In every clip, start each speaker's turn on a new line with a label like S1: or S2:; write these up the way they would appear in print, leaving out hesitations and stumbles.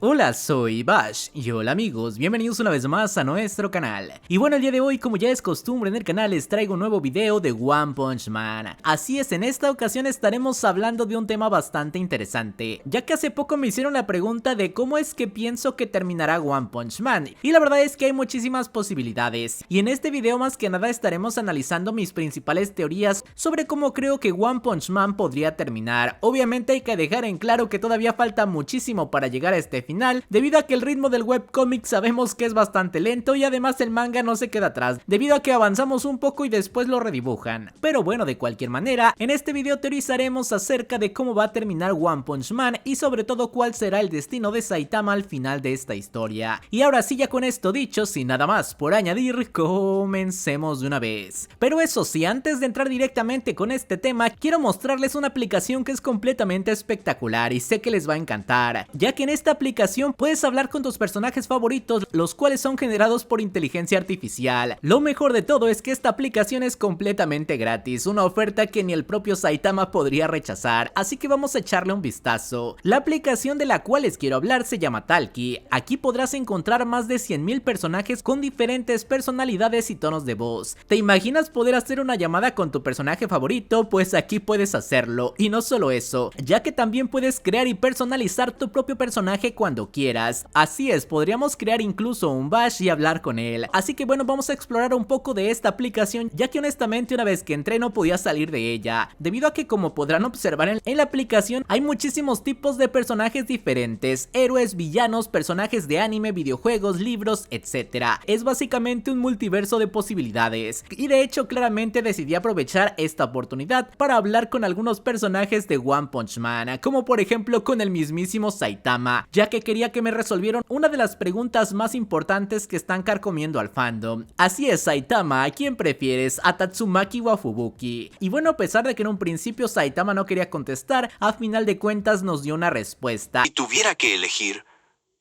S1: Hola, soy Bash y hola amigos, bienvenidos una vez más a nuestro canal. Y bueno, el día de hoy, como ya es costumbre en el canal, les traigo un nuevo video de One Punch Man. Así es, en esta ocasión estaremos hablando de un tema bastante interesante, ya que hace poco me hicieron la pregunta de cómo es que pienso que terminará One Punch Man, y la verdad es que hay muchísimas posibilidades, y en este video más que nada estaremos analizando mis principales teorías sobre cómo creo que One Punch Man podría terminar. Obviamente hay que dejar en claro que todavía falta muchísimo para llegar a este final, debido a que el ritmo del webcomic sabemos que es bastante lento y además el manga no se queda atrás, debido a que avanzamos un poco y después lo redibujan. Pero bueno, de cualquier manera, en este video teorizaremos acerca de cómo va a terminar One Punch Man y sobre todo cuál será el destino de Saitama al final de esta historia. Y ahora sí, ya con esto dicho, sin nada más por añadir, comencemos de una vez. Pero eso sí, antes de entrar directamente con este tema, quiero mostrarles una aplicación que es completamente espectacular y sé que les va a encantar, ya que en esta aplicación puedes hablar con tus personajes favoritos, los cuales son generados por inteligencia artificial. Lo mejor de todo es que esta aplicación es completamente gratis, una oferta que ni el propio Saitama podría rechazar, así que vamos a echarle un vistazo. La aplicación de la cual les quiero hablar se llama Talkie. Aquí podrás encontrar más de 100.000 personajes con diferentes personalidades y tonos de voz. ¿Te imaginas poder hacer una llamada con tu personaje favorito? Pues aquí puedes hacerlo, y no solo eso, ya que también puedes crear y personalizar tu propio personaje cuando quieras. Así es, podríamos crear incluso un Bash y hablar con él. Así que bueno, vamos a explorar un poco de esta aplicación, ya que honestamente una vez que entré no podía salir de ella, debido a que, como podrán observar en la aplicación, hay muchísimos tipos de personajes diferentes: héroes, villanos, personajes de anime, videojuegos, libros, etc. Es básicamente un multiverso de posibilidades, y de hecho claramente decidí aprovechar esta oportunidad para hablar con algunos personajes de One Punch Man, como por ejemplo con el mismísimo Saitama, ya que quería que me resolvieran una de las preguntas más importantes que están carcomiendo al fandom. Así es, Saitama, ¿a quién prefieres? ¿A Tatsumaki o a Fubuki? Y bueno, a pesar de que en un principio Saitama no quería contestar, a final de cuentas nos dio una respuesta.
S2: Si tuviera que elegir,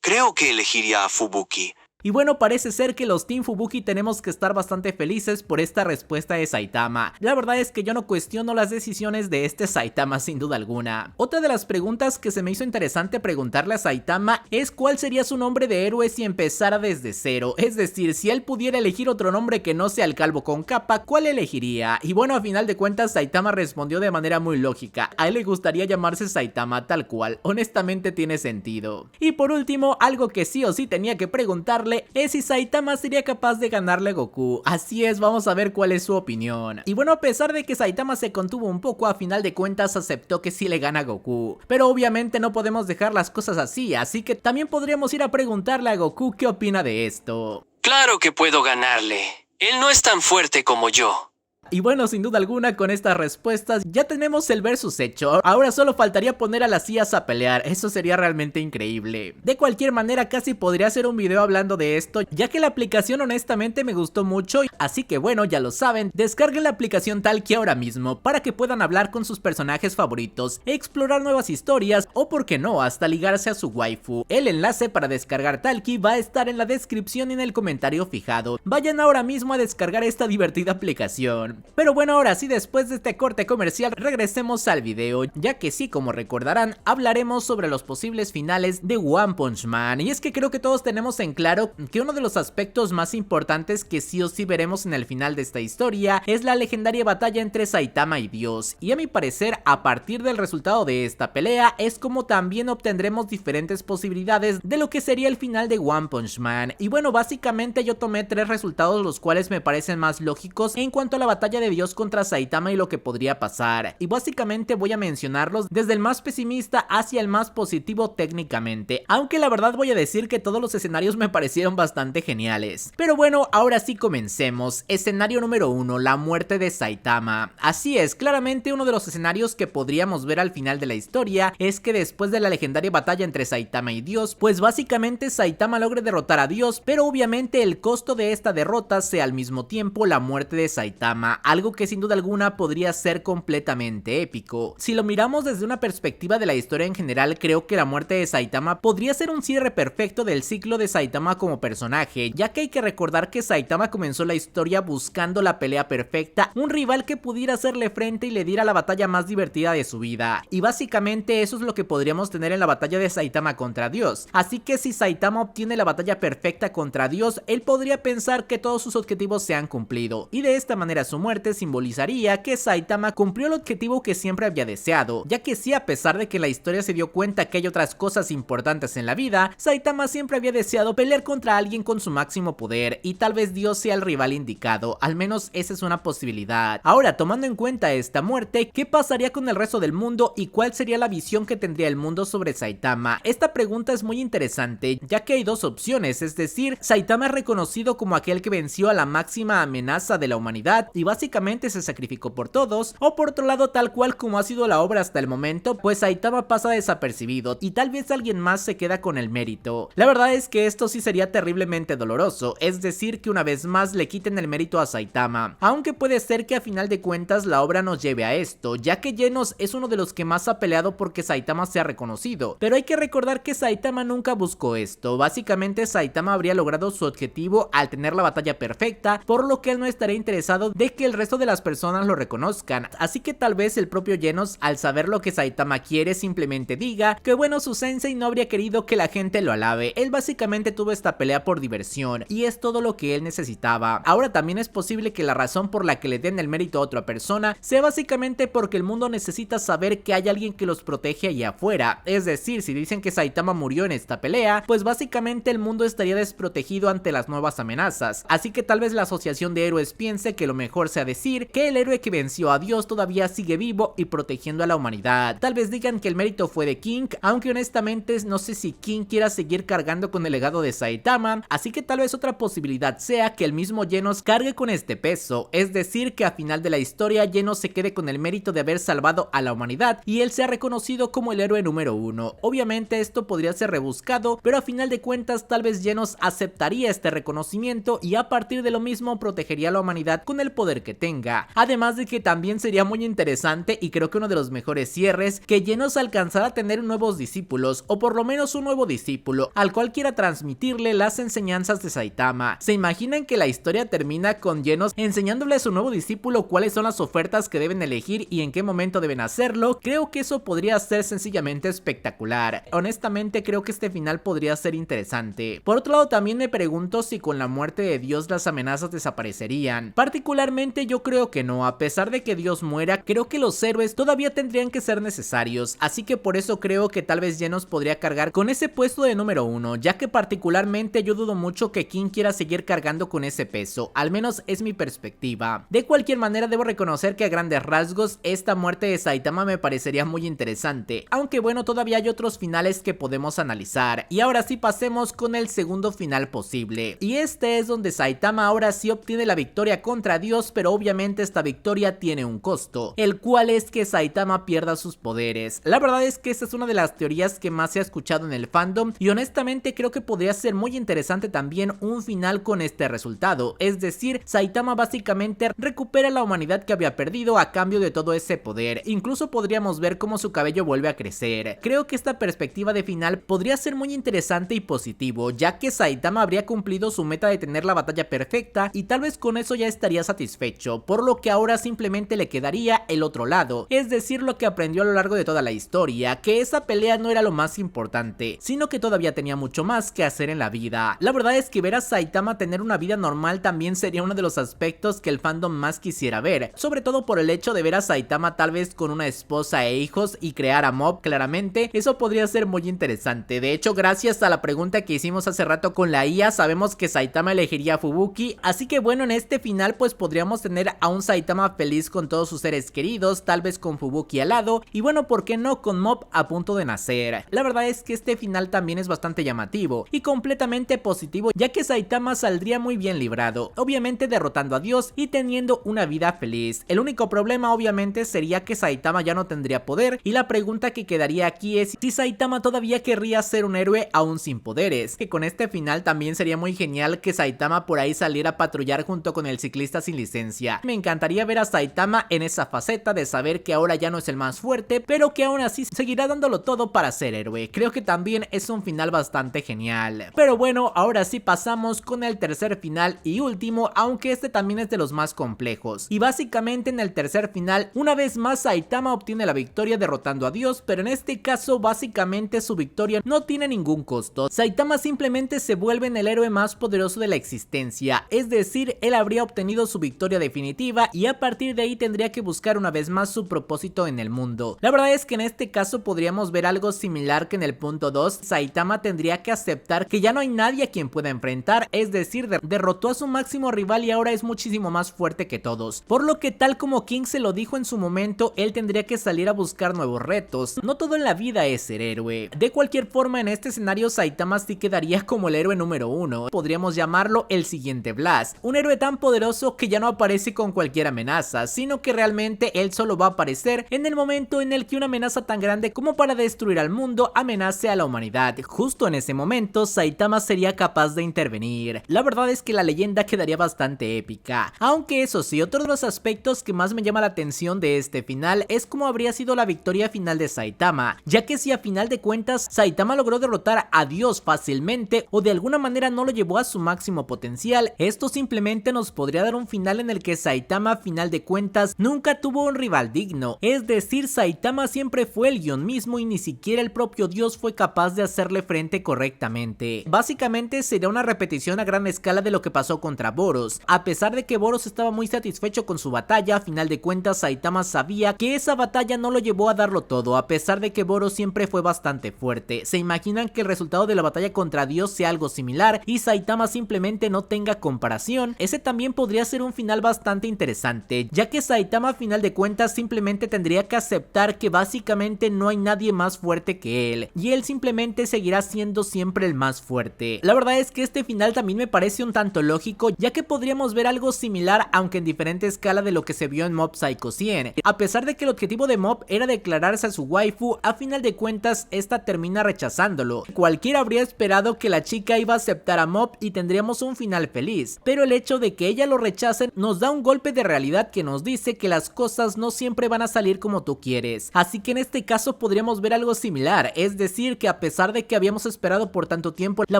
S2: creo que elegiría a Fubuki.
S1: Y bueno, parece ser que los Team Fubuki tenemos que estar bastante felices por esta respuesta de Saitama. La verdad es que yo no cuestiono las decisiones de este Saitama sin duda alguna. Otra de las preguntas que se me hizo interesante preguntarle a Saitama es cuál sería su nombre de héroe si empezara desde cero. Es decir, si él pudiera elegir otro nombre que no sea el calvo con capa, ¿cuál elegiría? Y bueno, a final de cuentas Saitama respondió de manera muy lógica. A él le gustaría llamarse Saitama tal cual. Honestamente tiene sentido. Y por último, algo que sí o sí tenía que preguntarle es si Saitama sería capaz de ganarle a Goku. Así es, vamos a ver cuál es su opinión. Y bueno, a pesar de que Saitama se contuvo un poco, a final de cuentas aceptó que sí le gana a Goku. Pero obviamente no podemos dejar las cosas así que también podríamos ir a preguntarle a Goku qué opina de esto.
S2: Claro que puedo ganarle. Él no es tan fuerte como yo.
S1: Y bueno, sin duda alguna, con estas respuestas ya tenemos el versus hecho. Ahora solo faltaría poner a las IAs a pelear, eso sería realmente increíble. De cualquier manera, casi podría hacer un video hablando de esto, ya que la aplicación honestamente me gustó mucho. Así que bueno, ya lo saben, descarguen la aplicación Talkie ahora mismo para que puedan hablar con sus personajes favoritos, explorar nuevas historias o, por qué no, hasta ligarse a su waifu. El enlace para descargar Talkie va a estar en la descripción y en el comentario fijado. Vayan ahora mismo a descargar esta divertida aplicación. Pero bueno, ahora sí, después de este corte comercial, regresemos al video, ya que sí, como recordarán, hablaremos sobre los posibles finales de One Punch Man. Y es que creo que todos tenemos en claro que uno de los aspectos más importantes que sí o sí veremos en el final de esta historia es la legendaria batalla entre Saitama y Dios. Y a mi parecer, a partir del resultado de esta pelea, es como también obtendremos diferentes posibilidades de lo que sería el final de One Punch Man. Y bueno, básicamente yo tomé 3 resultados, los cuales me parecen más lógicos en cuanto a la batalla de Dios contra Saitama y lo que podría pasar, y básicamente voy a mencionarlos desde el más pesimista hacia el más positivo técnicamente, aunque la verdad voy a decir que todos los escenarios me parecieron bastante geniales. Pero bueno, ahora sí comencemos. Escenario número 1, la muerte de Saitama. Así es, claramente uno de los escenarios que podríamos ver al final de la historia es que después de la legendaria batalla entre Saitama y Dios, pues básicamente Saitama logre derrotar a Dios, pero obviamente el costo de esta derrota sea al mismo tiempo la muerte de Saitama. algo que sin duda alguna podría ser completamente épico. Si lo miramos desde una perspectiva de la historia en general, creo que la muerte de Saitama podría ser un cierre perfecto del ciclo de Saitama como personaje, ya que hay que recordar que Saitama comenzó la historia buscando la pelea perfecta, un rival que pudiera hacerle frente y le diera la batalla más divertida de su vida, y básicamente eso es lo que podríamos tener en la batalla de Saitama contra Dios. Así que si Saitama obtiene la batalla perfecta contra Dios, él podría pensar que todos sus objetivos se han cumplido, y de esta manera su muerte simbolizaría que Saitama cumplió el objetivo que siempre había deseado, ya que sí, a pesar de que la historia se dio cuenta que hay otras cosas importantes en la vida, Saitama siempre había deseado pelear contra alguien con su máximo poder, y tal vez Dios sea el rival indicado, al menos esa es una posibilidad. Ahora, tomando en cuenta esta muerte, ¿qué pasaría con el resto del mundo y cuál sería la visión que tendría el mundo sobre Saitama? Esta pregunta es muy interesante, ya que hay dos opciones, es decir, Saitama es reconocido como aquel que venció a la máxima amenaza de la humanidad y básicamente se sacrificó por todos, o por otro lado, tal cual como ha sido la obra hasta el momento, pues Saitama pasa desapercibido y tal vez alguien más se queda con el mérito. La verdad es que esto sí sería terriblemente doloroso, es decir, que una vez más le quiten el mérito a Saitama, aunque puede ser que a final de cuentas la obra nos lleve a esto, ya que Genos es uno de los que más ha peleado porque Saitama sea reconocido, pero hay que recordar que Saitama nunca buscó esto. Básicamente Saitama habría logrado su objetivo al tener la batalla perfecta, por lo que él no estaría interesado de que el resto de las personas lo reconozcan, así que tal vez el propio Genos, al saber lo que Saitama quiere, simplemente diga que bueno, su sensei no habría querido que la gente lo alabe, él básicamente tuvo esta pelea por diversión y es todo lo que él necesitaba. Ahora también es posible que la razón por la que le den el mérito a otra persona sea básicamente porque el mundo necesita saber que hay alguien que los protege allá afuera, es decir, si dicen que Saitama murió en esta pelea, pues básicamente el mundo estaría desprotegido ante las nuevas amenazas, así que tal vez la asociación de héroes piense que lo mejor sea decir que el héroe que venció a Dios todavía sigue vivo y protegiendo a la humanidad. Tal vez digan que el mérito fue de King, aunque honestamente no sé si King quiera seguir cargando con el legado de Saitama, así que tal vez otra posibilidad sea que el mismo Genos cargue con este peso, es decir, que a final de la historia Genos se quede con el mérito de haber salvado a la humanidad y él sea reconocido como el héroe número uno. Obviamente esto podría ser rebuscado, pero a final de cuentas tal vez Genos aceptaría este reconocimiento y a partir de lo mismo protegería a la humanidad con el poder que tenga. Además de que también sería muy interesante y creo que uno de los mejores cierres, que Genos alcanzara a tener nuevos discípulos, o por lo menos un nuevo discípulo al cual quiera transmitirle las enseñanzas de Saitama. ¿Se imaginan que la historia termina con Genos enseñándole a su nuevo discípulo cuáles son las ofertas que deben elegir y en qué momento deben hacerlo? Creo que eso podría ser sencillamente espectacular. Honestamente creo que este final podría ser interesante. Por otro lado, también me pregunto si con la muerte de Dios las amenazas desaparecerían. Particularmente yo creo que no, a pesar de que Dios muera, creo que los héroes todavía tendrían que ser necesarios, así que por eso creo que tal vez Genos podría cargar con ese puesto de número uno, ya que particularmente yo dudo mucho que King quiera seguir cargando con ese peso, al menos es mi perspectiva. De cualquier manera debo reconocer que a grandes rasgos esta muerte de Saitama me parecería muy interesante, aunque bueno, todavía hay otros finales que podemos analizar, y ahora sí pasemos con el segundo final posible, y este es donde Saitama ahora sí obtiene la victoria contra Dios, pero obviamente esta victoria tiene un costo, el cual es que Saitama pierda sus poderes. La verdad es que esta es una de las teorías que más se ha escuchado en el fandom y honestamente creo que podría ser muy interesante también un final con este resultado, es decir, Saitama básicamente recupera la humanidad que había perdido a cambio de todo ese poder, incluso podríamos ver cómo su cabello vuelve a crecer. Creo que esta perspectiva de final podría ser muy interesante y positivo, ya que Saitama habría cumplido su meta de tener la batalla perfecta y tal vez con eso ya estaría satisfecho, por lo que ahora simplemente le quedaría el otro lado, es decir, lo que aprendió a lo largo de toda la historia, que esa pelea no era lo más importante, sino que todavía tenía mucho más que hacer en la vida. La verdad es que ver a Saitama tener una vida normal también sería uno de los aspectos que el fandom más quisiera ver, sobre todo por el hecho de ver a Saitama tal vez con una esposa e hijos y crear a Mob. Claramente eso podría ser muy interesante. De hecho, gracias a la pregunta que hicimos hace rato con la IA, sabemos que Saitama elegiría a Fubuki, así que bueno, en este final pues podríamos tener a un Saitama feliz con todos sus seres queridos, tal vez con Fubuki al lado, y bueno, ¿por qué no con Mob a punto de nacer? La verdad es que este final también es bastante llamativo y completamente positivo, ya que Saitama saldría muy bien librado, obviamente derrotando a Dios y teniendo una vida feliz. El único problema obviamente sería que Saitama ya no tendría poder, y la pregunta que quedaría aquí es si Saitama todavía querría ser un héroe aún sin poderes, que con este final también sería muy genial que Saitama por ahí saliera a patrullar junto con el ciclista sin licencia existencia. Me encantaría ver a Saitama en esa faceta de saber que ahora ya no es el más fuerte, pero que aún así seguirá dándolo todo para ser héroe. Creo que también es un final bastante genial. Pero bueno, ahora sí pasamos con el tercer final y último, aunque este también es de los más complejos. Y básicamente en el tercer final, una vez más Saitama obtiene la victoria derrotando a Dios, pero en este caso básicamente su victoria no tiene ningún costo. Saitama simplemente se vuelve en el héroe más poderoso de la existencia, es decir, él habría obtenido su victoria definitiva y a partir de ahí tendría que buscar una vez más su propósito en el mundo. La verdad es que en este caso podríamos ver algo similar que en el punto 2, Saitama tendría que aceptar que ya no hay nadie a quien pueda enfrentar, es decir, derrotó a su máximo rival y ahora es muchísimo más fuerte que todos, por lo que tal como King se lo dijo en su momento, él tendría que salir a buscar nuevos retos. No todo en la vida es ser héroe. De cualquier forma, en este escenario Saitama sí quedaría como el héroe número 1, podríamos llamarlo el siguiente Blast, un héroe tan poderoso que ya no aparece con cualquier amenaza, sino que realmente él solo va a aparecer en el momento en el que una amenaza tan grande como para destruir al mundo amenace a la humanidad. Justo en ese momento Saitama sería capaz de intervenir. La verdad es que la leyenda quedaría bastante épica, aunque eso sí, otro de los aspectos que más me llama la atención de este final es cómo habría sido la victoria final de Saitama, ya que si a final de cuentas Saitama logró derrotar a Dios fácilmente o de alguna manera no lo llevó a su máximo potencial, esto simplemente nos podría dar un final en el que Saitama a final de cuentas nunca tuvo un rival digno, es decir, Saitama siempre fue el guión mismo y ni siquiera el propio Dios fue capaz de hacerle frente correctamente. Básicamente sería una repetición a gran escala de lo que pasó contra Boros. A pesar de que Boros estaba muy satisfecho con su batalla, a final de cuentas Saitama sabía que esa batalla no lo llevó a darlo todo, a pesar de que Boros siempre fue bastante fuerte. ¿Se imaginan que el resultado de la batalla contra Dios sea algo similar y Saitama simplemente no tenga comparación? Ese también podría ser un final bastante interesante, ya que Saitama a final de cuentas simplemente tendría que aceptar que básicamente no hay nadie más fuerte que él, y él simplemente seguirá siendo siempre el más fuerte. La verdad es que este final también me parece un tanto lógico, ya que podríamos ver algo similar aunque en diferente escala de lo que se vio en Mob Psycho 100. A pesar de que el objetivo de Mob era declararse a su waifu, a final de cuentas esta termina rechazándolo. Cualquiera habría esperado que la chica iba a aceptar a Mob y tendríamos un final feliz, pero el hecho de que ella lo rechace nos da un golpe de realidad que nos dice que las cosas no siempre van a salir como tú quieres, así que en este caso podríamos ver algo similar, es decir que a pesar de que habíamos esperado por tanto tiempo la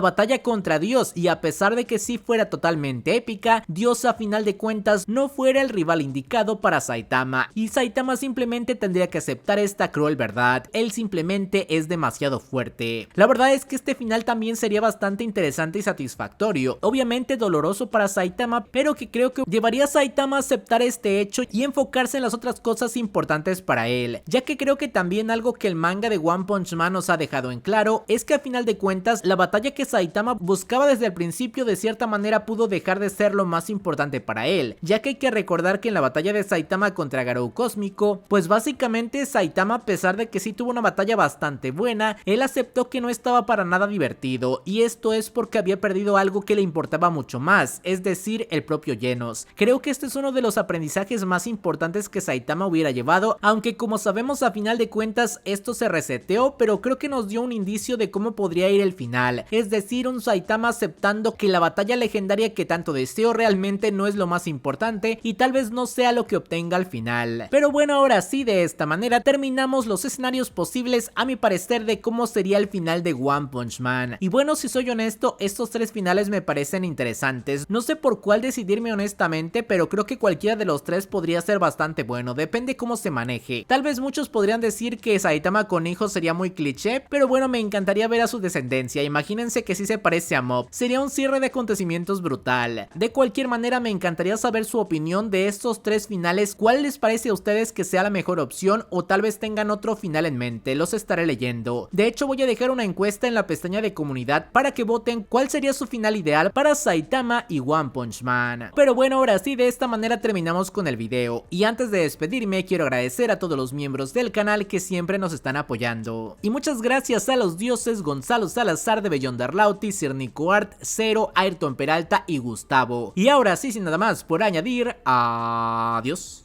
S1: batalla contra Dios y a pesar de que sí fuera totalmente épica, Dios a final de cuentas no fuera el rival indicado para Saitama y Saitama simplemente tendría que aceptar esta cruel verdad, él simplemente es demasiado fuerte. La verdad es que este final también sería bastante interesante y satisfactorio, obviamente doloroso para Saitama, pero que creo que llevaría a Saitama a aceptar este hecho y enfocarse en las otras cosas importantes para él, ya que creo que también algo que el manga de One Punch Man nos ha dejado en claro es que a final de cuentas la batalla que Saitama buscaba desde el principio de cierta manera pudo dejar de ser lo más importante para él, ya que hay que recordar que en la batalla de Saitama contra Garou Cósmico, pues básicamente Saitama, a pesar de que sí tuvo una batalla bastante buena, él aceptó que no estaba para nada divertido, y esto es porque había perdido algo que le importaba mucho más, es decir, el propio Genos. Creo que este es uno de los aprendizajes más importantes que Saitama hubiera llevado, aunque como sabemos a final de cuentas esto se reseteó, pero creo que nos dio un indicio de cómo podría ir el final, es decir, un Saitama aceptando que la batalla legendaria que tanto deseo realmente no es lo más importante y tal vez no sea lo que obtenga al final. Pero bueno, ahora sí, de esta manera terminamos los escenarios posibles a mi parecer de cómo sería el final de One Punch Man. Y bueno, si soy honesto, estos tres finales me parecen interesantes, no sé por cuál decidirme honestamente, pero creo que cualquiera de los tres podría ser bastante bueno, depende cómo se maneje. Tal vez muchos podrían decir que Saitama con hijos sería muy cliché, pero bueno, me encantaría ver a su descendencia, imagínense que sí se parece a Mob, sería un cierre de acontecimientos brutal. De cualquier manera me encantaría saber su opinión de estos tres finales, cuál les parece a ustedes que sea la mejor opción o tal vez tengan otro final en mente, los estaré leyendo. De hecho voy a dejar una encuesta en la pestaña de comunidad para que voten cuál sería su final ideal para Saitama y One Punch Man. Pero bueno, ahora sí, de esta manera terminamos con el video y antes de despedirme quiero agradecer a todos los miembros del canal que siempre nos están apoyando y muchas gracias a los dioses Gonzalo Salazar de Beyond Arlauti, Sir Nico Art, Zero, Ayrton Peralta y Gustavo. Y ahora sí, sin nada más por añadir, adiós.